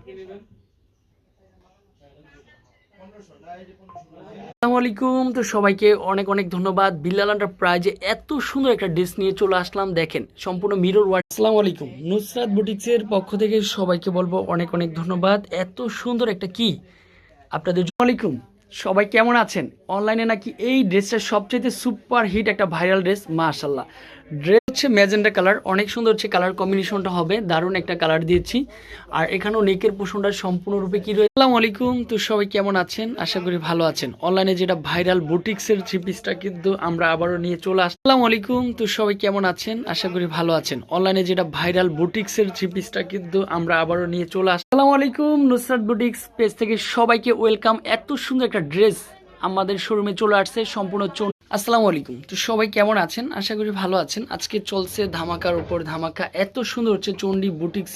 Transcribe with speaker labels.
Speaker 1: আসসালামু আলাইকুম। তো সবাইকে অনেক অনেক ধন্যবাদ। বিল্লাল এন্টারপ্রাইজে এত সুন্দর একটা ড্রেস নিয়ে চলে আসলাম, দেখেন সম্পূর্ণ মিরর ওয়ার্ক। আসসালামু আলাইকুম, নুসরাত বুটিক্সের পক্ষ থেকে সবাইকে বলবো অনেক অনেক ধন্যবাদ। এত সুন্দর একটা কি আপনাদের আলাইকুম, সবাই কেমন আছেন? অনলাইনে নাকি এই ড্রেসটা সবচেয়ে সুপার হিট একটা ভাইরাল ড্রেস, মাশাআল্লাহ। ড্রেস হচ্ছে ম্যাজেন্টা কালার, অনেক সুন্দর হচ্ছে কালার কম্বিনেশনটা হবে, দারুণ একটা কালার দিয়েছি। আর এখানেও নেকের পোষণটা সম্পূর্ণরূপে কি রয়েছে। আসসালামু আলাইকুম, তো সবাই কেমন আছেন? আশা করি ভালো আছেন। অনলাইনে যেটা ভাইরাল বুটিক্সের থ্রি পিসটা কিন্তু আমরা আবারও নিয়ে চলে আসসালামু আলাইকুম, তো সবাই কেমন আছেন? আশা করি ভালো আছেন। অনলাইনে যেটা ভাইরাল বুটিক্সের থ্রি পিসটা কিন্তু আমরা আবারও নিয়ে চলে আসসালামু আলাইকুম, নুসরাত বুটিক্স পেজ থেকে সবাইকে ওয়েলকাম। এত সুন্দর একটা ড্রেস আমাদের শোরুমে চলে আসছে সম্পূর্ণ। আসসালামু আলাইকুম, তো সবাই কেমন আছেন? আশা করি ভালো আছেন। আজকে চলছে ধামাকার উপর ধামাকা, এত সুন্দর হচ্ছে চন্ডী বুটিক্স